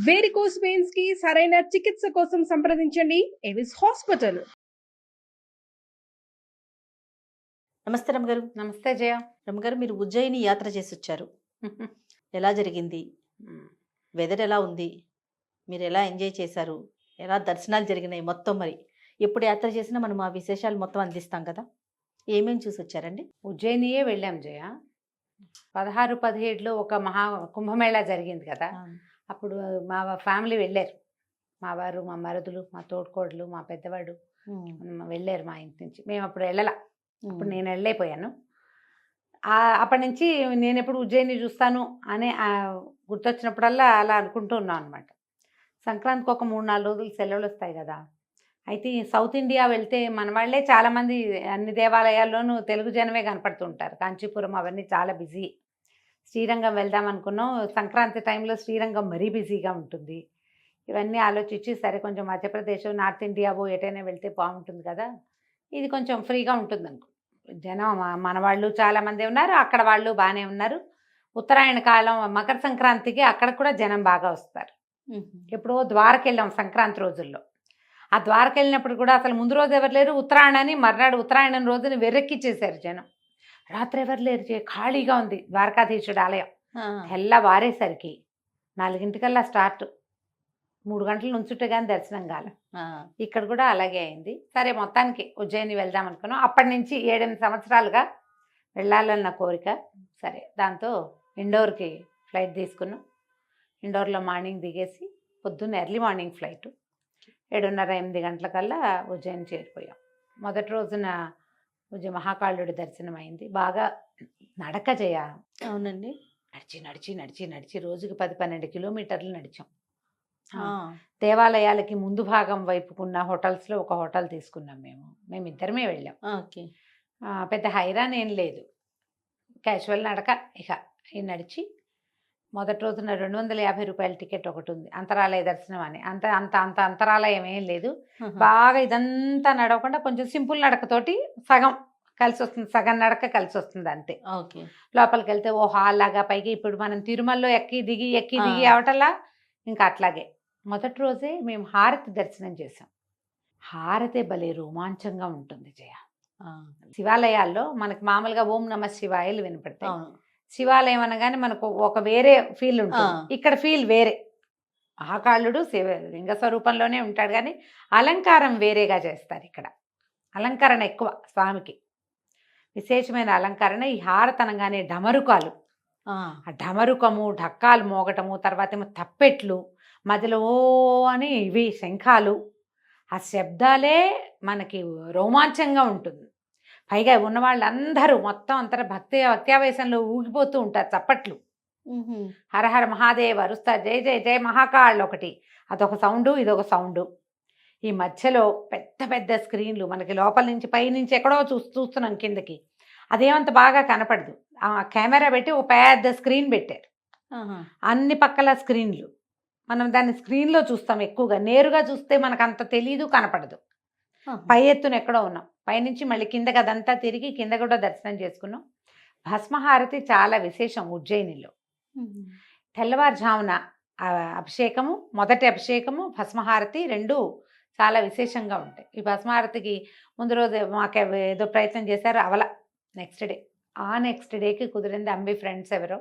Varicose veins కి సరైన చికిత్స కోసం సంప్రదించండి ఎవిస్ హాస్పిటల్. నమస్తే రమగారు. నమస్తే జయ. రమగారు, మీరు ఉజ్జయిని యాత్ర చేసి వచ్చారు. ఎలా జరిగింది? వెదర్ ఎలా ఉంది? మీరు ఎలా ఎంజాయ్ చేశారు? ఎలా దర్శనాలు జరిగినాయి మొత్తం? మరి ఎప్పుడు యాత్ర చేసినా మనం ఆ విశేషాలు మొత్తం అందిస్తాం కదా. ఏమేమి చూసి వచ్చారండి? ఉజ్జయినియే వెళ్ళాం జయ. 16-17లో ఒక మహా కుంభమేళా జరిగింది కదా, అప్పుడు మా ఫ్యామిలీ వెళ్ళారు. మా వారు, మా మరుదులు, మా తోడుకోడలు, మా పెద్దవాడు వెళ్ళారు మా ఇంటి నుంచి. మేము అప్పుడు వెళ్ళలా, అప్పుడు నేను వెళ్ళైపోయాను. అప్పటి నుంచి నేను ఎప్పుడు ఉజ్జయిని చూస్తాను అని గుర్తొచ్చినప్పుడల్లా అలా అనుకుంటూ ఉన్నాను అనమాట. సంక్రాంతికి ఒక 3-4 రోజులు సెలవులు వస్తాయి కదా. అయితే సౌత్ ఇండియా వెళ్తే మన వాళ్ళే చాలామంది అన్ని దేవాలయాల్లోనూ తెలుగు జనమే కనపడుతుంటారు. కాంచీపురం అవన్నీ చాలా బిజీ. శ్రీరంగం వెళ్దాం అనుకున్నాం. సంక్రాంతి టైంలో శ్రీరంగం మరీ బిజీగా ఉంటుంది. ఇవన్నీ ఆలోచించి సరే కొంచెం మధ్యప్రదేశ్, నార్త్ ఇండియా ఎటైనా వెళ్తే బాగుంటుంది కదా, ఇది కొంచెం ఫ్రీగా ఉంటుంది అనుకో. జనం మన వాళ్ళు చాలామంది ఉన్నారు, అక్కడ వాళ్ళు బాగానే ఉన్నారు. ఉత్తరాయణ కాలం మకర సంక్రాంతికి అక్కడ కూడా జనం బాగా వస్తారు. ఎప్పుడో ద్వారకి వెళ్ళాం సంక్రాంతి రోజుల్లో. ఆ ద్వారకి వెళ్ళినప్పుడు కూడా అసలు ముందు రోజు ఎవరు లేరు, ఉత్తరాయణని మర్నాడు ఉత్తరాయణం రోజుని వెర్రెక్కిచ్చేసారు జనం. రాత్రి ఎవరు లేరు, ఖాళీగా ఉంది ద్వారకాధీశుడు ఆలయం. తెల్లవారేసరికి 4 స్టార్ట్, 3 గంటల నుంచుంటే కానీ దర్శనం కాల. ఇక్కడ కూడా అలాగే అయింది. సరే మొత్తానికి ఉజ్జయిని వెళ్దాం అనుకున్నాం. అప్పటి నుంచి 7-8 సంవత్సరాలుగా వెళ్ళాలన్న కోరిక. సరే దాంతో ఇండోర్కి ఫ్లైట్ తీసుకున్నాం. ఇండోర్లో మార్నింగ్ దిగేసి పొద్దున్న ఎర్లీ మార్నింగ్ ఫ్లైట్ 7:30-8 గంటలకల్లా ఉజ్జయిని చేరిపోయాం. మొదటి రోజున మహాకాళుడి దర్శనం అయింది. బాగా నడక చేయ. అవునండి. నడిచి నడిచి నడిచి నడిచి రోజుకి 10-12 కిలోమీటర్లు నడిచాం. దేవాలయాలకి ముందు భాగం వైపుకున్న హోటల్స్లో ఒక హోటల్ తీసుకున్నాం. మేము ఇద్దరమే వెళ్ళాం. ఓకే. పెద్ద హైరాన్ ఏం లేదు, క్యాజువల్ నడక. ఇక నడిచి మొదటి రోజున 250 రూపాయల టికెట్ ఒకటి ఉంది, అంతరాలయ దర్శనం అని. అంత అంత అంత అంతరాలయం ఏం లేదు. బాగా ఇదంతా నడవకుండా కొంచెం సింపుల్ నడకతోటి సగం కలిసి వస్తుంది, సగం నడక కలిసి వస్తుంది అంతే. ఓకే. లోపలికి వెళ్తే ఓ హాల్ లాగా, పైకి ఇప్పుడు మనం తిరుమలలో ఎక్కి దిగి అవటలా ఇంకా అట్లాగే. మొదటి రోజే మేము హారతి దర్శనం చేసాం. హారతే భలే రోమాంచంగా ఉంటుంది జయ. శివాలయాల్లో మనకి మామూలుగా ఓం నమ శివాయలు వినపడతాయి. శివాలయం అనగానే మనకు ఒక వేరే ఫీల్ ఉంటుంది. ఇక్కడ ఫీల్ వేరే. మహాకాళుడు లింగ స్వరూపంలోనే ఉంటాడు, కానీ అలంకారం వేరేగా చేస్తారు. ఇక్కడ అలంకరణ ఎక్కువ, స్వామికి విశేషమైన అలంకరణ. ఈ హారతనంగానే డమరుకాలు, ఆ డమరుకము, ఢక్కాలు మోగటము, తర్వాత ఏమో తప్పెట్లు, మధ్యలో ఓ అని ఇవి శంఖాలు. ఆ శబ్దాలే మనకి రోమాంచంగా ఉంటుంది. పైగా ఉన్న వాళ్ళందరూ మొత్తం అంతర భక్త్యావేశంలో ఊగిపోతూ ఉంటారు. చప్పట్లు, హరహర మహాదేవ్ అరుస్తారు, జై జై జై మహాకాళ్ ఒకటి, అదొక సౌండు, ఇదొక సౌండు. ఈ మధ్యలో పెద్ద పెద్ద స్క్రీన్లు, మనకి లోపల నుంచి పైనుంచి ఎక్కడో చూస్తున్నాం కిందకి, అదేమంత బాగా కనపడదు. ఆ కెమెరా పెట్టి ఒక పెద్ద స్క్రీన్ పెట్టారు, అన్ని పక్కల స్క్రీన్లు. మనం దాన్ని స్క్రీన్లో చూస్తాం ఎక్కువగా, నేరుగా చూస్తే మనకు అంత తెలీదు, కనపడదు. పై ఎత్తున ఎక్కడో ఉన్నాం, పైనుంచి మళ్ళీ కిందకి అదంతా తిరిగి కింద కూడా దర్శనం చేసుకున్నాం. భస్మహారతి చాలా విశేషం ఉజ్జయినిలో. తెల్లవారుజామున అభిషేకము, మొదటి అభిషేకము, భస్మహారతి రెండు చాలా విశేషంగా ఉంటాయి. ఈ భస్మహారతికి ముందు రోజు మాకు ఏదో ప్రయత్నం చేశారు, అవల. నెక్స్ట్ డేకి కుదిరింది. అంబి ఫ్రెండ్స్ ఎవరో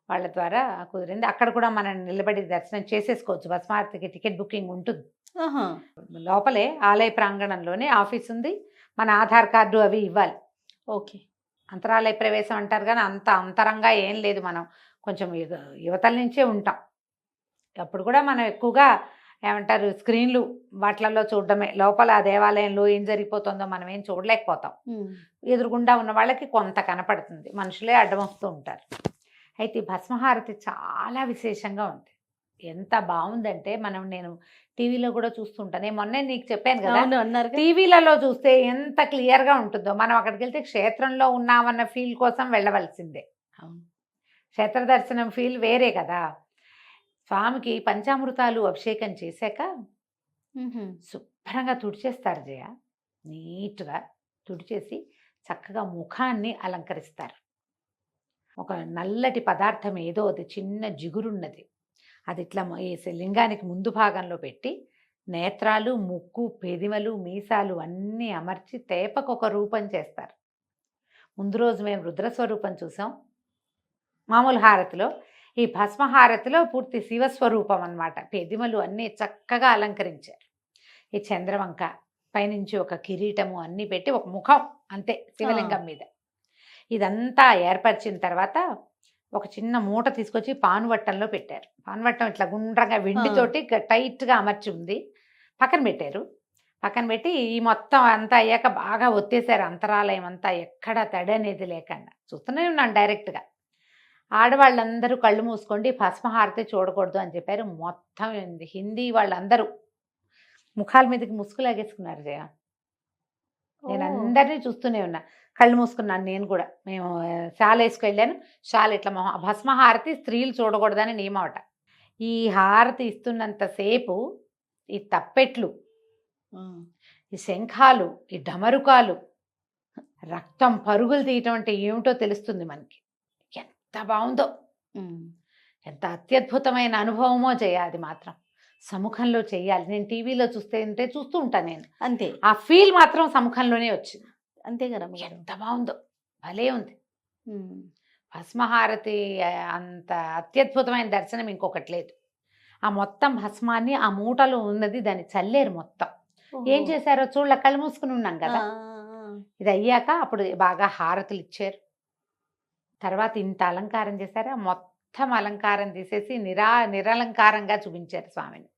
వాళ్ళ ద్వారా కుదిరింది. అక్కడ కూడా మనం నిలబడి దర్శనం చేసేసుకోవచ్చు. భస్మహారతికి టికెట్ బుకింగ్ ఉంటుంది. లోపలే ఆలయ ప్రాంగణంలోనే ఆఫీస్ ఉంది. మన ఆధార్ కార్డు అవి ఇవ్వాలి. ఓకే. అంతరాలయ ప్రవేశం అంటారు, కానీ అంత అంతరంగా ఏం లేదు. మనం కొంచెం యువతల నుంచే ఉంటాం. అప్పుడు కూడా మనం ఎక్కువగా ఏమంటారు స్క్రీన్లు వాటిలలో చూడడమే. లోపల ఆ దేవాలయంలో ఏం జరిగిపోతుందో మనం ఏం చూడలేకపోతాం. ఎదురుగుండా ఉన్న వాళ్ళకి కొంత కనపడుతుంది, మనుషులే అడ్డం వస్తూ ఉంటారు. అయితే భస్మహారతి చాలా విశేషంగా ఉంది. ఎంత బాగుందంటే నేను టీవీలో కూడా చూస్తుంటాను. నేను మొన్నే నీకు చెప్పాను కదా, టీవీలలో చూస్తే ఎంత క్లియర్గా ఉంటుందో, మనం అక్కడికి వెళ్తే క్షేత్రంలో ఉన్నామన్న ఫీల్ కోసం వెళ్ళవలసిందే. క్షేత్ర దర్శనం ఫీల్ వేరే కదా. స్వామికి పంచామృతాలు అభిషేకం చేశాక శుభ్రంగా తుడిచేస్తారు జయ. నీట్గా తుడిచేసి చక్కగా ముఖాన్ని అలంకరిస్తారు. ఒక నల్లటి పదార్థం ఏదో, అది చిన్న జిగురున్నది, అది ఇట్లా ఈ లింగానికి ముందు భాగంలో పెట్టి నేత్రాలు, ముక్కు, పెదిమలు, మీసాలు అన్నీ అమర్చి తేపకొక రూపం చేస్తారు. ముందు రోజు మేము రుద్రస్వరూపం చూసాం మామూలు హారతిలో. ఈ భస్మహారతిలో పూర్తి శివస్వరూపం అన్నమాట. పెదిమలు అన్నీ చక్కగా అలంకరించారు. ఈ చంద్రవంక పైనుంచి ఒక కిరీటము అన్నీ పెట్టి ఒక ముఖం అంతే శివలింగం మీద. ఇదంతా ఏర్పరిచిన తర్వాత ఒక చిన్న మూట తీసుకొచ్చి పానువట్టంలో పెట్టారు. పానువట్టం ఇట్లా గుండ్రంగా వెండితోటి టైట్గా అమర్చి ఉంది. పక్కన పెట్టారు. పక్కన పెట్టి ఈ మొత్తం అంతా అయ్యాక బాగా ఒత్తేసారు అంతరాలయం అంతా, ఎక్కడ తడి అనేది లేకుండా. చూస్తూనే ఉన్నాను డైరెక్ట్గా. ఆడవాళ్ళందరూ కళ్ళు మూసుకోండి, భస్మహారతి చూడకూడదు అని చెప్పారు. మొత్తం హిందీ వాళ్ళందరూ ముఖాల మీదకి ముసుగు లాగేసుకున్నారు జయ. నేను అందరినీ చూస్తూనే ఉన్నా, కళ్ళు మూసుకున్నాను నేను కూడా. మేము షాల్ వేసుకెళ్ళాను. షాల్ ఇట్లా భస్మహారతి స్త్రీలు చూడకూడదని నియమమట. ఈ హారతి ఇస్తున్నంతసేపు ఈ తప్పెట్లు, ఈ శంఖాలు, ఈ డమరుకాలు, రక్తం పరుగులు తీయటం అంటే ఏమిటో తెలుస్తుంది మనకి. ఎంత బాగుందో, ఎంత అత్యద్భుతమైన అనుభవమో జయ. అది మాత్రం సముఖంలో చెయ్యాలి. నేను టీవీలో చూస్తూ ఉంటాను నేను, అంతే. ఆ ఫీల్ మాత్రం సముఖంలోనే వచ్చింది. అంతే కదా, ఎంత బాగుందో, భలే ఉంది. భస్మహారతి అంత అత్యద్భుతమైన దర్శనం ఇంకొకటి లేదు. ఆ మొత్తం భస్మాన్ని ఆ మూటలో ఉన్నది దాన్ని చల్లేరు మొత్తం. ఏం చేశారో చూడ, కళ్ళు మూసుకుని ఉన్నాం కదా. ఇది అయ్యాక అప్పుడు బాగా హారతులు ఇచ్చారు. తర్వాత ఇంత అలంకారం చేశారు. మొత్తం అలంకారం తీసేసి నిరలంకారంగా చూపించారు స్వామిని.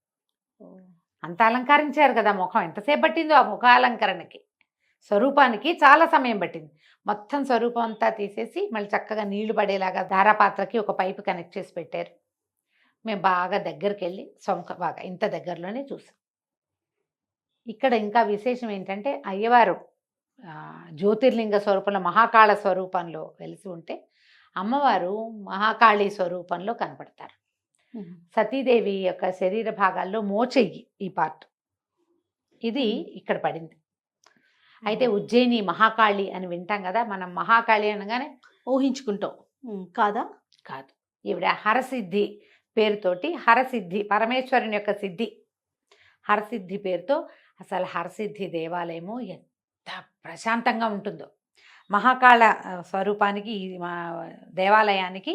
అంత అలంకరించారు కదా. ముఖం ఎంతసేపు పట్టిందో ఆ ముఖ అలంకరణకి, స్వరూపానికి చాలా సమయం పట్టింది. మొత్తం స్వరూపం అంతా తీసేసి మళ్ళీ చక్కగా నీళ్లు పడేలాగా ధారాపాత్రకి ఒక పైపు కనెక్ట్ చేసి పెట్టారు. మేము బాగా దగ్గరికి వెళ్ళి బాగా ఇంత దగ్గరలోనే చూసాం. ఇక్కడ ఇంకా విశేషం ఏంటంటే అయ్యవారు జ్యోతిర్లింగ స్వరూపంలో మహాకాళ స్వరూపంలో వెలిసి ఉంటే, అమ్మవారు మహాకాళి స్వరూపంలో కనపడతారు. సతీదేవి యొక్క శరీర భాగాల్లో మోచెయ్యి ఈ పార్ట్, ఇది ఇక్కడ పడింది. అయితే ఉజ్జయిని మహాకాళి అని వింటాం కదా మనం. మహాకాళి అనగానే ఊహించుకుంటాం కాదా? కాదు. ఈవిడ హరసిద్ధి పేరుతోటి, హరసిద్ధి పరమేశ్వరుని యొక్క సిద్ధి, హరసిద్ధి పేరుతో అసలు హరసిద్ధి దేవాలయము ఎంత ప్రశాంతంగా ఉంటుందో. మహాకాళ స్వరూపానికి మా దేవాలయానికి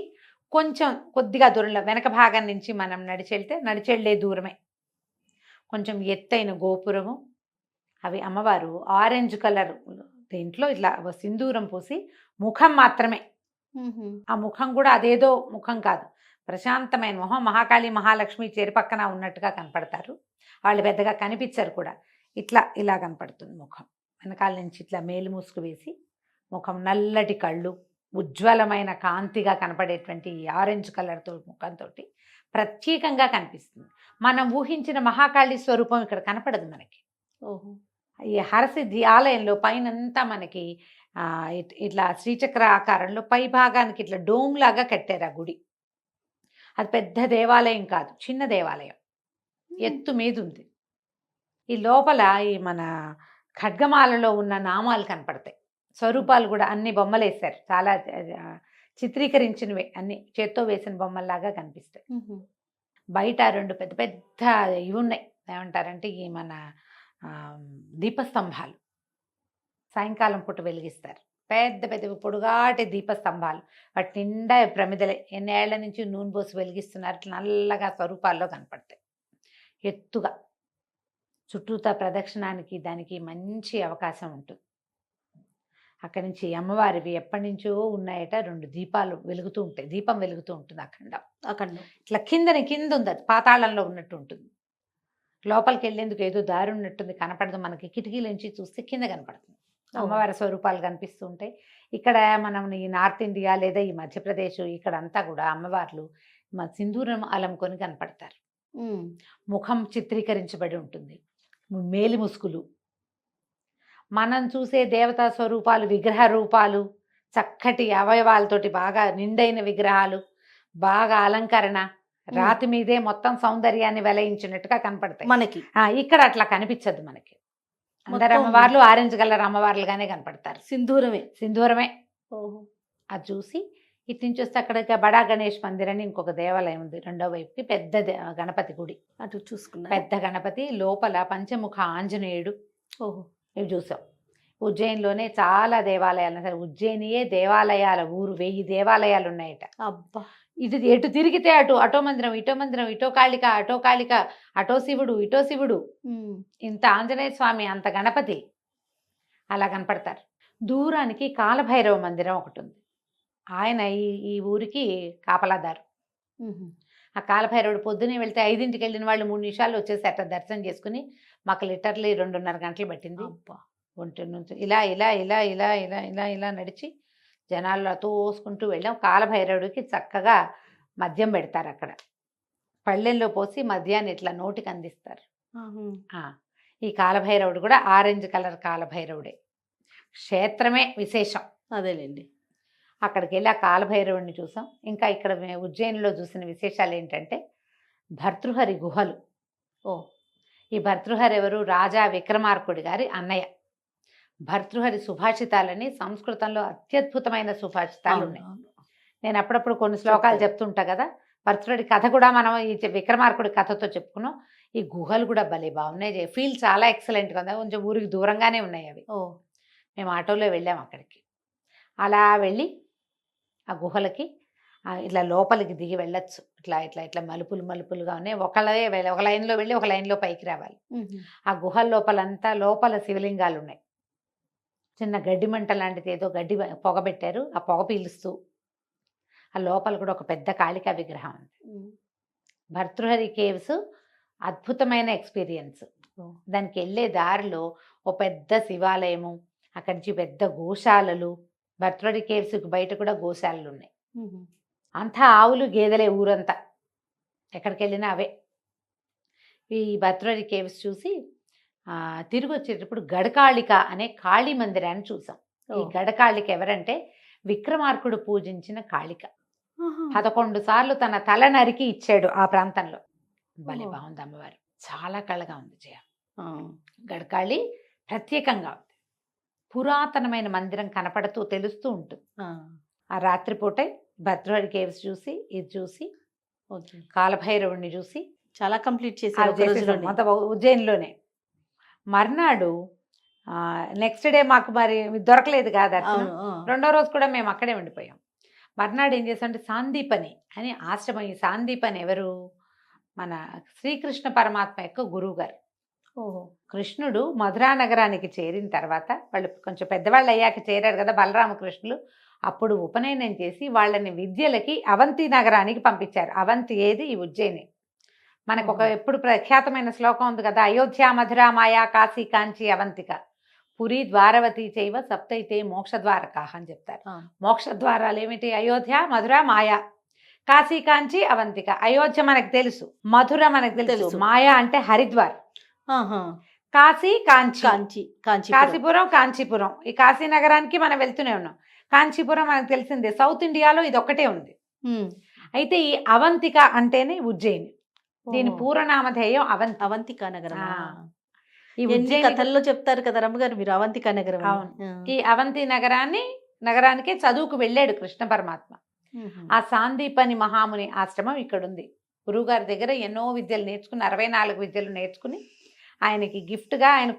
కొంచెం కొద్దిగా దూరంలో వెనక భాగం నుంచి మనం నడిచెళ్ళే దూరమే కొంచెం ఎత్తైన గోపురము. అవి అమ్మవారు ఆరెంజ్ కలర్ దీంట్లో ఇట్లా సింధూరం పూసి, ముఖం మాత్రమే. ఆ ముఖం కూడా అదేదో ముఖం కాదు, ప్రశాంతమైన మొహం. మహాకాళి మహాలక్ష్మి చేరుపక్కన ఉన్నట్టుగా కనపడతారు. వాళ్ళు పెద్దగా కనిపించరు కూడా, ఇలా కనపడుతుంది ముఖం. వెనకాల నుంచి ఇట్లా మేలు మూసుకు వేసి ముఖం, నల్లటి కళ్ళు, ఉజ్వలమైన కాంతిగా కనపడేటువంటి ఈ ఆరెంజ్ కలర్తో ముఖంతో ప్రత్యేకంగా కనిపిస్తుంది. మనం ఊహించిన మహాకాళి స్వరూపం ఇక్కడ కనపడదు మనకి. ఈ హరసిద్ధి ఆలయంలో పైనంతా మనకి ఇట్లా శ్రీచక్ర ఆకారంలో పై భాగానికి ఇట్లా డోమ్ లాగా కట్టారు ఆ గుడి. అది పెద్ద దేవాలయం కాదు, చిన్న దేవాలయం, ఎత్తు మీద ఉంది. ఈ లోపల ఈ మన ఖడ్గమాలలో ఉన్న నామాలు కనపడతాయి. స్వరూపాలు కూడా అన్ని బొమ్మలు వేశారు, చాలా చిత్రీకరించినవి, అన్ని చేత్తో వేసిన బొమ్మల్లాగా కనిపిస్తాయి. బయట రెండు పెద్ద పెద్ద ఇవి ఉన్నాయి, ఏమంటారంటే ఈ మన దీపస్తంభాలు, సాయంకాలం పూట వెలిగిస్తారు. పెద్ద పెద్ద పొడుగాటి దీపస్తంభాలు, వాటి నిండా ప్రమిదలే. ఎన్నేళ్ల నుంచి నూనె పోసి వెలిగిస్తున్నారు. నల్లగా స్వరూపాల్లో కనపడతాయి, ఎత్తుగా. చుట్టూతా ప్రదక్షిణానికి దానికి మంచి అవకాశం ఉంటుంది. అక్కడి నుంచి అమ్మవారివి ఎప్పటి నుంచో ఉన్నాయట, 2 దీపాలు వెలుగుతూ ఉంటాయి. దీపం వెలుగుతూ ఉంటుంది అఖండం. ఇట్లా కింద ఉంది, అది పాతాళంలో ఉన్నట్టు ఉంటుంది. లోపలికి వెళ్ళేందుకు ఏదో దారి ఉన్నట్టుంది, కనపడదు మనకి. కిటికీల నుంచి చూస్తే కింద కనపడుతుంది, అమ్మవారి స్వరూపాలు కనిపిస్తూ ఉంటాయి. ఇక్కడ మనం ఈ నార్త్ ఇండియా లేదా ఈ మధ్యప్రదేశ్ ఇక్కడంతా కూడా అమ్మవార్లు సింధూరం అలంకొని కనపడతారు. ముఖం చిత్రీకరించబడి ఉంటుంది, మేలి ముసుగులు. మనం చూసే దేవతా స్వరూపాలు, విగ్రహ రూపాలు, చక్కటి అవయవాలతోటి బాగా నిండైన విగ్రహాలు, బాగా అలంకరణ, రాతి మీదే మొత్తం సౌందర్యాన్ని వెలయించినట్టుగా కనపడతాయి మనకి. ఇక్కడ అట్లా కనిపించదు మనకి. అందరు అమ్మవార్లు ఆరెంజ్ కలర్ అమ్మవార్లుగానే కనపడతారు. సింధూరమే. అది చూసి ఇటు నుంచి వస్తే అక్కడ బడా గణేష్ మందిర్ అని ఇంకొక దేవాలయం ఉంది రెండో వైపుకి, పెద్ద గణపతి గుడి, అటు చూసుకున్నా. పెద్ద గణపతి, లోపల పంచముఖ ఆంజనేయుడు, ఓహో. ఇవి చూసాం. ఉజ్జయిన్లోనే చాలా దేవాలయాలు, అసలు ఉజ్జయినియే దేవాలయాల ఊరు, 1000 దేవాలయాలు ఉన్నాయట. అబ్బా. ఎటు తిరిగితే అటో మందిరం, ఇటో కాళిక, అటో శివుడు, ఇటో శివుడు, ఇంత ఆంజనేయ స్వామి, అంత గణపతి అలా కనపడతారు. దూరానికి కాలభైరవ మందిరం ఒకటి ఉంది. ఆయన ఈ ఊరికి కాపలాదారు. ఆ కాలభైరవుడు పొద్దునే వెళ్తే 5ంటికి వెళ్ళిన వాళ్ళు 3 నిమిషాలు వచ్చేసి అట్లా దర్శనం చేసుకుని మాకు లిటర్లీ 2.5 గంటలు పట్టింది. ఒంటి నుంచి ఇలా నడిచి జనాల్లో తోసుకుంటూ వెళ్ళాం. కాలభైరవుడికి చక్కగా మద్యం పెడతారు అక్కడ, పళ్ళెల్లో పోసి మద్యాన్ని ఇట్లా నోటికి అందిస్తారు. ఈ కాలభైరవుడు కూడా ఆరెంజ్ కలర్ కాలభైరవుడే, క్షేత్రమే విశేషం. అదేలేండి. అక్కడికి వెళ్ళి ఆ కాలభైరవుడిని చూసాం. ఇంకా ఇక్కడ ఉజ్జయినిలో చూసిన విశేషాలు ఏంటంటే భర్తృహరి గుహలు. ఈ భర్తృహరి ఎవరు? రాజా విక్రమార్కుడి గారి అన్నయ్య. భర్తృహరి సుభాషితాలని సంస్కృతంలో అత్యద్భుతమైన సుభాషితాలు ఉన్నాయి. నేను అప్పుడప్పుడు కొన్ని శ్లోకాలు చెప్తుంటా కదా. భర్తృహరి కథ కూడా మనం ఈ విక్రమార్కుడి కథతో చెప్పుకున్నాం. ఈ గుహలు కూడా భలే బాగున్నాయి, ఫీల్ చాలా ఎక్సలెంట్గా ఉంది. కొంచెం ఊరికి దూరంగానే ఉన్నాయి అవి. మేము ఆటోలో వెళ్ళాం అక్కడికి. అలా వెళ్ళి ఆ గుహలకి ఇట్లా లోపలికి దిగి వెళ్ళొచ్చు. ఇట్లా మలుపులుగా ఉన్నాయి. ఒక లైన్లో వెళ్ళి ఒక లైన్లో పైకి రావాలి. ఆ గుహల లోపల శివలింగాలు ఉన్నాయి. చిన్న గడ్డి మంట లాంటిది ఏదో గడ్డి పొగ పెట్టారు, ఆ పొగ పీలుస్తూ ఆ లోపల కూడా ఒక పెద్ద కాళికా విగ్రహం ఉంది. భర్తృహరి కేవ్స్ అద్భుతమైన ఎక్స్పీరియన్స్. దానికి వెళ్ళే దారిలో ఓ పెద్ద శివాలయము, అక్కడి నుంచి పెద్ద గోశాలలు. భర్తృహరి కేవ్స్కి బయట కూడా గోశాలలు ఉన్నాయి. అంతా ఆవులు గేదెలే ఊరంతా, ఎక్కడికి వెళ్ళినా అవే. ఈ భర్తృహరి కేవ్స్ చూసి తిరిగి వచ్చేటప్పుడు గడకాళిక అనే కాళీ మందిరాన్ని చూసాం. ఈ గడకాళిక ఎవరంటే విక్రమార్కుడు పూజించిన కాళిక. 11 సార్లు తన తల నరికి ఇచ్చాడు ఆ ప్రాంతంలో. భలే బాగుంది అమ్మవారు, చాలా కళగా ఉంది జయ. గడకాళి ప్రత్యేకంగా ఉంది. పురాతనమైన మందిరం కనపడుతూ తెలుస్తూ ఉంటుంది. ఆ రాత్రిపూటే భర్తృహరి కేవ్స్ చూసి ఇది చూసి కాలభైరవుడిని చూసి చాలా కంప్లీట్ చేశారు మొత్తం ఉజ్జయిన్లోనే. మర్నాడు నెక్స్ట్ డే మాకు మరి దొరకలేదు కదా, రెండో రోజు కూడా మేము అక్కడే ఉండిపోయాం. మర్నాడు ఏం చేసామంటే సాందీపని అని ఆశ్రమం. ఈ సాందీపని ఎవరు? మన శ్రీకృష్ణ పరమాత్మ యొక్క గురువు గారు. కృష్ణుడు మధురా నగరానికి చేరిన తర్వాత, వాళ్ళు కొంచెం పెద్దవాళ్ళు అయ్యాక చేరారు కదా బలరామకృష్ణులు, అప్పుడు ఉపనయనం చేసి వాళ్ళని విద్యలకి అవంతి నగరానికి పంపించారు. అవంతి ఏది? ఈ ఉజ్జయిని. మనకు ఒక ఎప్పుడు ప్రఖ్యాతమైన శ్లోకం ఉంది కదా, అయోధ్య మధురా మాయా కాశీ కాంచి అవంతిక పురి ద్వారవతి చైవ సప్తైతే మోక్షద్వారక అని చెప్తారు. మోక్షద్వారాలు ఏమిటి? అయోధ్య, మధుర, మాయా. కాశీ కాంచి అవంతిక. అయోధ్య మనకు తెలుసు, మధుర మనకు తెలుసు, మాయా అంటే హరిద్వార్, కాశీ కాంచి కాశీపురం, కాంచీపురం. ఈ కాశీ నగరానికి మనం వెళ్తూనే ఉన్నాం. కాంచీపురం మనకు తెలిసిందే, సౌత్ ఇండియాలో ఇది ఒక్కటే ఉంది. అయితే ఈ అవంతిక అంటేనే ఉజ్జయిని. దీని పూర్వనామధేయం అవంతిక నగరం. ఈ ఉజ్జయిని కథల్లో చెప్తారు కదా రమ్మగారు మీరు, అవంతిక నగరం. ఈ అవంతి నగరానికే చదువుకు వెళ్ళాడు కృష్ణ పరమాత్మ. ఆ సాందీపని మహాముని ఆశ్రమం ఇక్కడ ఉంది. గురువుగారి దగ్గర ఎన్నో విద్యలు నేర్చుకుని 64 విద్యలు నేర్చుకుని ఆయనకి గిఫ్ట్గా ఆయన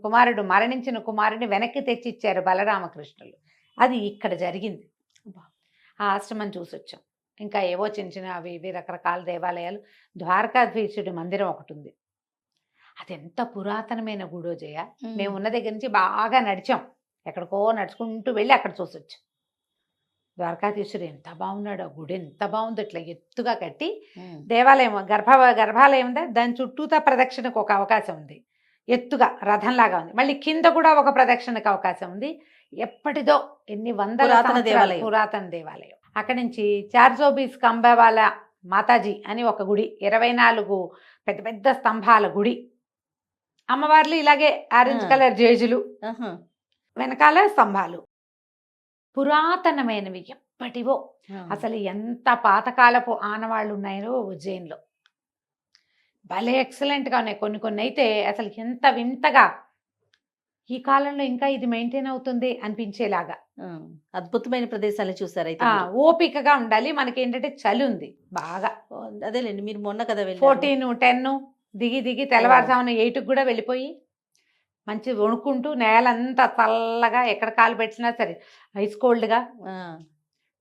కుమారుడు మరణించిన కుమారుడిని వెనక్కి తెచ్చి ఇచ్చారు బలరామకృష్ణులు. అది ఇక్కడ జరిగింది. ఆ ఆశ్రమం చూసొచ్చాం. ఇంకా ఏవో చిన్న అవి ఇవి రకరకాల దేవాలయాలు. ద్వారకాధీశుడి మందిరం ఒకటి ఉంది. అది ఎంత పురాతనమైన గుడో జయ. మేము ఉన్న దగ్గర నుంచి బాగా నడిచాం, ఎక్కడికో నడుచుకుంటూ వెళ్ళి అక్కడ చూసొచ్చాం. ద్వారకాధీశుడు ఎంత బాగున్నాడు, ఆ గుడి ఎంత బాగుంది. ఇట్లా ఎత్తుగా కట్టి దేవాలయం గర్భాలయం ఉందా, దాని చుట్టూతా ప్రదక్షిణకు ఒక అవకాశం ఉంది. ఎత్తుగా రథంలాగా ఉంది. మళ్ళీ కింద కూడా ఒక ప్రదక్షిణకు అవకాశం ఉంది. ఎప్పటిదో ఎన్ని వందల పురాతన దేవాలయం. అక్కడి నుంచి చార్జోబీస్ కంబవాల మాతాజీ అని ఒక గుడి, 24 పెద్ద పెద్ద స్తంభాల గుడి. అమ్మవార్లు ఇలాగే ఆరెంజ్ కలర్ జేజులు, వెనకాల స్తంభాలు. పురాతనమైనవి, ఎప్పటివో. అసలు ఎంత పాతకాలపు ఆనవాళ్ళు ఉన్నాయో ఉజ్జయిన్లో. భలే ఎక్సలెంట్గా ఉన్నాయి. కొన్ని అయితే అసలు ఎంత వింతగా ఈ కాలంలో ఇంకా ఇది మెయింటైన్ అవుతుంది అనిపించేలాగా. ఆ, అద్భుతమైన ప్రదేశాలు చూసారైతే మీరు. ఓపికగా ఉండాలి. మనకి ఏంటంటే చలి ఉంది బాగా. ఓ, అదేలేండి మీరు మొన్న కదా వెళ్ళారు. 14, 10 దిగి తెల్లవారుజామున 8కి కూడా వెళ్ళిపోయి మంచి వణుకుంటూ నేలంతా చల్లగా ఎక్కడ కాలు పెట్టినా సరే ఐస్ కోల్డ్గా ఆ,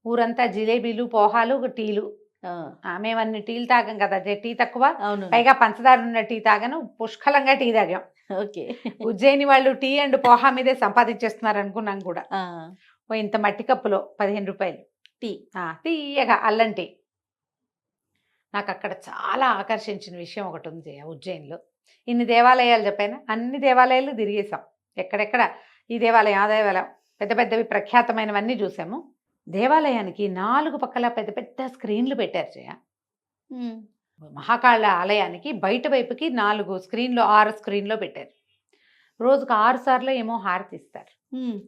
ఊరంతా జిలేబీలు, పోహాలు, టీలు. ఆ, మేము అన్ని టీలు తాగాం కదా, టీ తక్కువ, అవును. పైగా పంచదార ఉన్న టీ తాగాను, పుష్కలంగా టీ తాగాం. ఓకే. ఉజ్జయిని వాళ్ళు టీ అండ్ పోహా మీదే సంపాదించేస్తున్నారు అనుకున్నాం కూడా. ఆ, ఓ ఇంత మట్టి కప్పులో 15 రూపాయలు టీ. తీయగా అల్లం టీ. నాకు అక్కడ చాలా ఆకర్షించిన విషయం ఒకటి ఉంది ఉజ్జయిన్లో. ఇన్ని దేవాలయాలు చెప్పాను, అన్ని దేవాలయాలు తిరిగేసాం. ఎక్కడెక్కడ ఈ దేవాలయం ఆ దేవాలయం పెద్ద పెద్దవి ప్రఖ్యాతమైనవన్నీ చూసాము. దేవాలయానికి 4 పక్కల పెద్ద పెద్ద స్క్రీన్లు పెట్టారు జయ. ఉమ్, మహాకాళ ఆలయానికి బయట వైపుకి 4 స్క్రీన్లు 6 స్క్రీన్లో పెట్టారు. రోజుకు 6 సార్లు ఏమో హారతి ఇస్తారు. ఉమ్,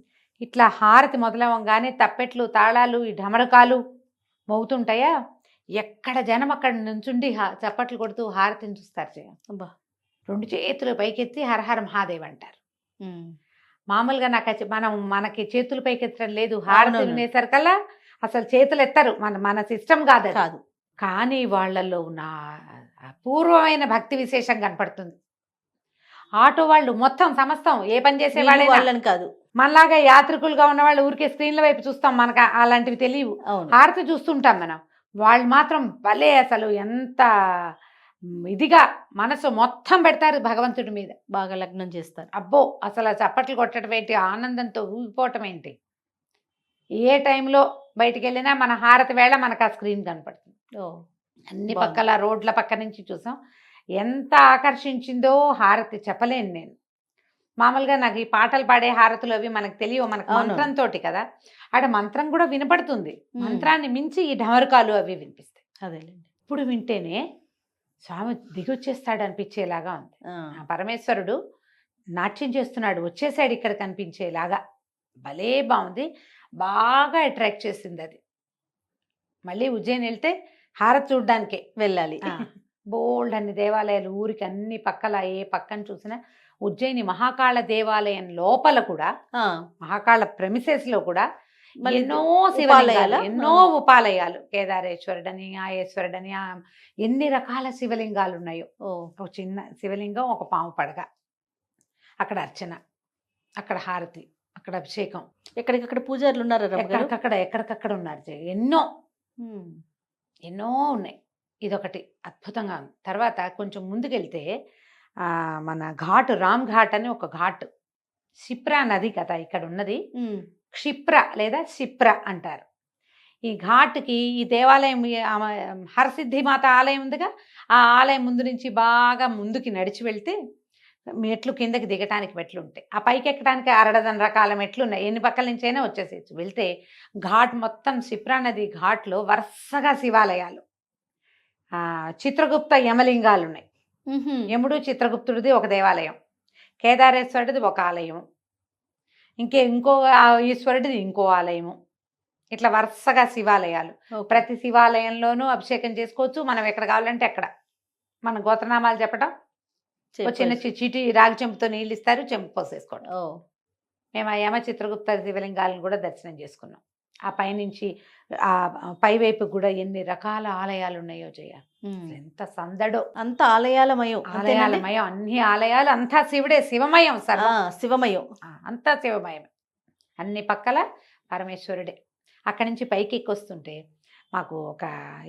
ఇట్లా హారతి మొదలవంగానే తప్పెట్లు, తాళాలు, ఈ ఢమరకాలు మోగుతుంటాయా, ఎక్కడ జనం అక్కడ నుంచుండి చప్పట్లు కొడుతూ హారతిని చూస్తారు జయ. అబ్బా. 2 చేతులు పైకెత్తి హరహర మహాదేవ్ అంటారు. ఉమ్, మామూలుగా మనకి చేతులు పైకెత్తడం లేదు. హారతి అవునవును. వినేసరికల్లా అసలు చేతులు ఎత్తరు, మన సిస్టమ్ కాదు అది. కాదు. కానీ వాళ్ళల్లో ఉన్న అపూర్వమైన భక్తి విశేషం కనపడుతుంది. ఆటో వాళ్ళు మొత్తం సమస్తం ఏ పని చేసే వీళ్ళు వాళ్ళని కాదు. మనలాగా యాత్రికులుగా ఉన్న వాళ్ళు ఊరికే స్క్రీన్ల వైపు చూస్తాం, మనకు అలాంటివి తెలియవు. అవును. హారతి చూస్తుంటాం మనం. వాళ్ళు మాత్రం భలే అసలు ఎంత ఇదిగా మనసు మొత్తం పెడతారు భగవంతుడి మీద. బాగా లగ్నం చేస్తారు. అబ్బో అసలు ఆ చప్పట్లు కొట్టడం ఏంటి, ఆనందంతో ఊగిపోవటం ఏంటి. ఏ టైంలో బయటికి వెళ్ళినా మన హారతి వేళ మనకు ఆ స్క్రీన్ కనపడుతుంది. ఓ, అన్ని బాగుంది. పక్కల రోడ్ల పక్క నుంచి చూసాం. ఎంత ఆకర్షించిందో హారతి చెప్పలేను నేను. మామూలుగా నాకు ఈ పాటలు పాడే హారతులు అవి మనకు తెలియవు, మనకు అవును. మంత్రంతో కదా. ఆడ మంత్రం కూడా వినపడుతుంది. ఉమ్. మంత్రాన్ని మించి ఈ ఢమరుకాలు అవి వినిపిస్తాయి. అదేలేండి. ఇప్పుడు వింటేనే స్వామి దిగొచ్చేస్తాడు అనిపించేలాగా ఉంది. ఆ, ఆ పరమేశ్వరుడు నాట్యం చేస్తున్నాడు, వచ్చేసాడు ఇక్కడ కనిపించేలాగా. భలే బాగుంది, బాగా అట్రాక్ట్ చేసింది అది. మళ్ళీ ఉజ్జయిని వెళ్తే హారతి చూడ్డానికే వెళ్ళాలి. బోల్డ్ అన్ని దేవాలయాలు ఊరికి అన్ని పక్కల ఏ పక్కన చూసినా. ఉజ్జయిని మహాకాళ దేవాలయం లోపల కూడా, ఆ, మహాకాళ ప్రెమిసెస్ లో కూడా మళ్ళీ ఎన్నో ఉపాలయాలా? శివలింగాలు, ఎన్నో ఉపాలయాలు, కేదారేశ్వరుడని, ఆయేశ్వరుడని, ఎన్ని రకాల శివలింగాలు ఉన్నాయో. ఓ, ఒక చిన్న శివలింగం, ఒక పాము పడగ, అక్కడ అర్చన, అక్కడ హారతి, అక్కడ అభిషేకం. ఎక్కడికక్కడ పూజారులు ఉన్నారా రమ్మగారు? ఎక్కడికక్కడ ఉన్నారు ఎన్నో ఉమ్, ఎన్నో ఉన్నాయి. ఇదొకటి అద్భుతంగా ఉంది. తర్వాత కొంచెం ముందుకెళ్తే మన ఘాటు, రామ్ ఘాట్ అని ఒక ఘాట్, క్షిప్రా నది కదా ఇక్కడ ఉన్నది. ఉమ్, క్షిప్ర లేదా క్షిప్ర అంటారు. ఈ ఘాట్కి ఈ దేవాలయం, హరసిద్ధిమాత ఆలయం ఉందిగా, ఆ ఆలయం ముందు నుంచి బాగా ముందుకి నడిచి వెళ్తే మెట్లు, కిందకి దిగటానికి మెట్లు ఉంటాయి. ఆ పైకి ఎక్కడానికి 6 రకాల మెట్లు ఉన్నాయి. ఎన్ని పక్కల నుంచి అయినా వచ్చేసేయచ్చు. వెళ్తే ఘాట్ మొత్తం క్షిప్రా నది ఘాట్లో వరుసగా శివాలయాలు, చిత్రగుప్త యమలింగాలు ఉన్నాయి. ఉహుం, యముడు చిత్రగుప్తుడిది ఒక దేవాలయం, కేదారేశ్వరుడిది ఒక ఆలయం, ఇంకో ఈశ్వరుడిది ఇంకో ఆలయము. ఇట్లా వరుసగా శివాలయాలు. ఓకే. ప్రతి శివాలయంలోనూ అభిషేకం చేసుకోవచ్చు. మనం ఎక్కడ కావాలంటే అక్కడ మన గోత్రనామాలు చెప్పడం, ఒక చిన్న చీటి రాగి చెంపుతో నీళ్ళు ఇస్తారు, చెంపు పోసేసుకోవడం. ఓ, మేము ఆ యమ చిత్రగుప్త శివలింగాలను కూడా దర్శనం చేసుకున్నాం. ఆ పైనుంచి ఆ పైవైపు కూడా ఎన్ని రకాల ఆలయాలు ఉన్నాయో జయ. ఉమ్, ఎంత సందడో. అంత ఆలయాలమయం. అంతేనండి? ఆలయాలమయం, అన్ని ఆలయాలు, అంతా శివుడే, శివమయం ఆ, సర్వం. శివమయం. అంతా శివమయం, అన్ని పక్కల పరమేశ్వరుడే. అక్కడి నుంచి పైకి ఎక్కొస్తుంటే మాకు ఒక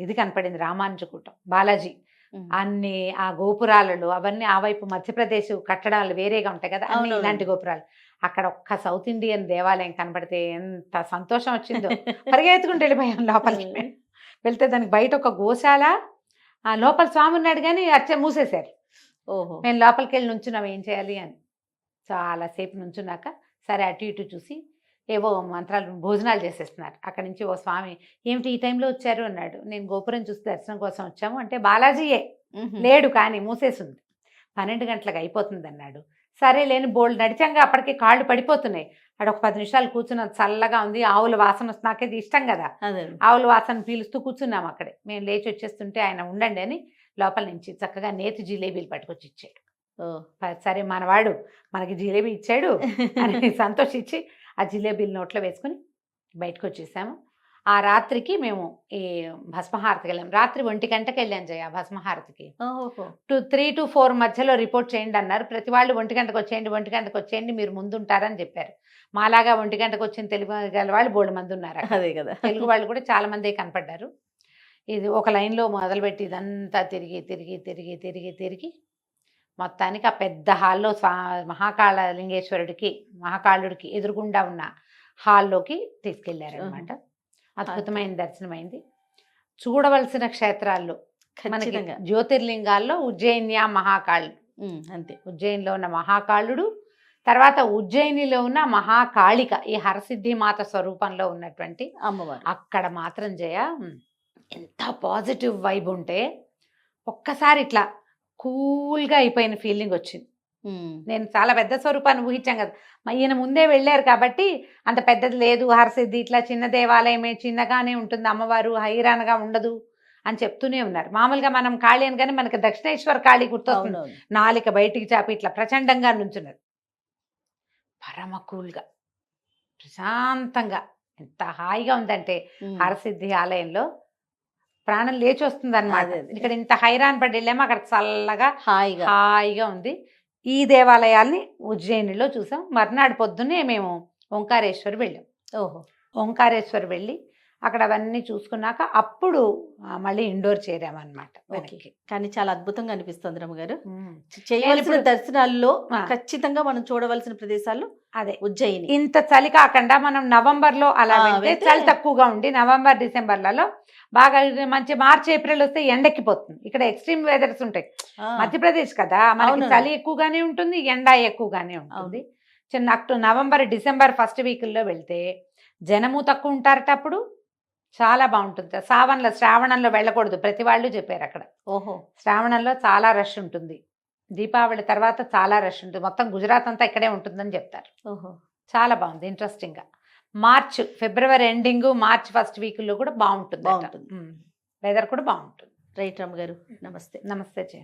ఇది కనపడింది, రామానుజకూటం, బాలాజీ. ఉమ్, అన్ని ఆ గోపురాలలో అవన్నీ ఆ వైపు మధ్యప్రదేశ్ కట్టడాలు వేరేగా ఉంటాయి కదా, అన్ని అవునవును. ఇలాంటి గోపురాలు. అక్కడ ఒక్క సౌత్ ఇండియన్ దేవాలయం కనపడితే ఎంత సంతోషం వచ్చిందో. పరిగెత్తుకుంటూ వెళ్ళిపోయాం లోపలికి. వెళ్తే దానికి బయట ఒక గోశాల, ఆ లోపల స్వామి ఉన్నాడు కానీ మూసేశారు. ఓహో, మేము లోపలికి వెళ్ళి నుంచున్నాం ఏం చేయాలి అని. చాలాసేపు నుంచున్నాక సరే అటు ఇటు చూసి ఏవో మంత్రాలు, భోజనాలు చేసేస్తున్నారు. అక్కడి నుంచి ఓ స్వామి, ఏమిటి ఈ టైంలో వచ్చారు అన్నాడు. నేను గోపురం చూసి దర్శనం కోసం వచ్చాము అంటే, బాలాజీయే ఉహుం, లేడు కానీ మూసేసింది, 12 గంటలకు అయిపోతుంది అన్నాడు. సరే లేని బోల్డ్ నడిచంగా అప్పటికి కాళ్ళు పడిపోతున్నాయి. అక్కడ ఒక 10 నిమిషాలు కూర్చున్నాం, చల్లగా ఉంది, ఆవుల వాసన వస్తుంది, నాకేది ఇష్టం కదా, అదే. ఆవుల వాసన పీలుస్తూ కూర్చున్నాం అక్కడే. మేము లేచి వచ్చేస్తుంటే ఆయన ఉండండి అని లోపల నుంచి చక్కగా నేతి జిలేబీలు పట్టుకొచ్చి ఇచ్చాడు. ఓ. సరే మనవాడు మనకి జిలేబీ ఇచ్చాడు అని సంతోషించి ఆ జిలేబీలు నోట్లో వేసుకుని బయటకు వచ్చేసాము. ఆ రాత్రికి మేము ఈ భస్మహారతికి వెళ్ళాం. రాత్రి 1 గంటకి వెళ్ళాం జయ భస్మహారతికి. ఓహో. 3 to 4 మధ్యలో రిపోర్ట్ చేయండి అన్నారు. ప్రతి వాళ్ళు 1 గంటకు వచ్చేయండి, 1 గంటకు వచ్చేయండి, మీరు ముందుంటారని చెప్పారు. మాలాగా 1 గంటకు వచ్చిన తెలుగు గల వాళ్ళు బోల్డ్ మంది ఉన్నారు అక్కడ. అదే కదా. తెలుగు వాళ్ళు కూడా చాలా మంది కనపడ్డారు. ఇది ఒక లైన్లో మొదలుపెట్టి ఇదంతా తిరిగి తిరిగి తిరిగి తిరిగి తిరిగి మొత్తానికి ఆ పెద్ద హాల్లో మహాకాళుడికి ఎదురుగుండా ఉన్న హాల్లోకి తీసుకెళ్లారు అనమాట. అద్భుతమైన దర్శనమైంది. చూడవలసిన క్షేత్రాల్లో మనకి ఖచ్చితంగా. జ్యోతిర్లింగాల్లో ఉజ్జయిన్య మహాకాళుడు, అంతే. ఉజ్జయినిలో ఉన్న మహాకాళుడు, తర్వాత ఉజ్జయినిలో ఉన్న మహాకాళిక, ఈ హరసిద్ధి మాత స్వరూపంలో ఉన్నటువంటి అమ్మవారు. అక్కడ మాత్రం జయ ఎంత పాజిటివ్ వైబ్ ఉంటే ఒక్కసారి ఇట్లా కూల్గా అయిపోయిన ఫీలింగ్ వచ్చింది. నేను చాలా పెద్ద స్వరూపాన్ని ఊహించాం కదా, ఈయన ముందే వెళ్ళారు కాబట్టి అంత పెద్దది లేదు, హరసిద్ధి ఇట్లా చిన్న దేవాలయమే, చిన్నగానే ఉంటుంది అమ్మవారు, హైరానగా ఉండదు అని చెప్తూనే ఉన్నారు. మామూలుగా మనం కాళీ అని కానీ మనకి దక్షిణేశ్వర కాళీ గుర్తొస్తుంది. నాలిక బయటికి చాపి ఇట్లా ప్రచండంగా నుంచున్నది. పరమ కూల్గా ప్రశాంతంగా ఎంత హాయిగా ఉందంటే హరసిద్ధి ఆలయంలో ప్రాణం లేచి వస్తుంది అనమాట. ఇక్కడ ఇంత హైరాన్ పడి వెళ్ళాము, అక్కడ చల్లగా హాయిగా ఉంది. ఈ దేవాలయాల్ని ఉజ్జయినిలో చూసాం. మర్నాడు పొద్దున్నే మేము ఓంకారేశ్వర్ వెళ్ళాం. ఓహో. ఓంకారేశ్వర్ వెళ్ళి అక్కడ అవన్నీ చూసుకున్నాక అప్పుడు మళ్ళీ ఇండోర్ చేరామన్నమాట. కానీ చాలా అద్భుతంగా అనిపిస్తుంది రమ్మగారు. చేయవలసిన దర్శనాల్లో ఖచ్చితంగా మనం చూడవలసిన ప్రదేశాలు అదే ఉజ్జయిని. ఇంత చలి కాకుండా మనం నవంబర్లో అలా వెళ్తే చలి తక్కువగా ఉండి, నవంబర్ డిసెంబర్లలో బాగా మంచి మార్చి ఏప్రిల్ వస్తే ఎండెక్కిపోతుంది. ఇక్కడ ఎక్స్ట్రీమ్ వెదర్స్ ఉంటాయి. మధ్యప్రదేశ్ కదా, మనకి చలి ఎక్కువగానే ఉంటుంది, ఎండ ఎక్కువగానే ఉంటుంది. నవంబర్ డిసెంబర్ ఫస్ట్ వీకుల్లో వెళ్తే జనము తక్కువ ఉంటారట. అప్పుడు చాలా బాగుంటుంది. శ్రావణంలో వెళ్ళకూడదు ప్రతి వాళ్ళు చెప్పారు అక్కడ. ఓహో. శ్రావణంలో చాలా రష్ ఉంటుంది, దీపావళి తర్వాత చాలా రష్ ఉంటుంది, మొత్తం గుజరాత్ అంతా ఇక్కడే ఉంటుందని చెప్తారు. ఓహో. చాలా బాగుంది, ఇంట్రెస్టింగ్గా. ఫిబ్రవరి ఎండింగ్, మార్చ్ ఫస్ట్ వీక్లో కూడా బాగుంటుంది. వెదర్ కూడా బాగుంటుంది. రైట్ రమ్మగారు, నమస్తే. నమస్తే జయ.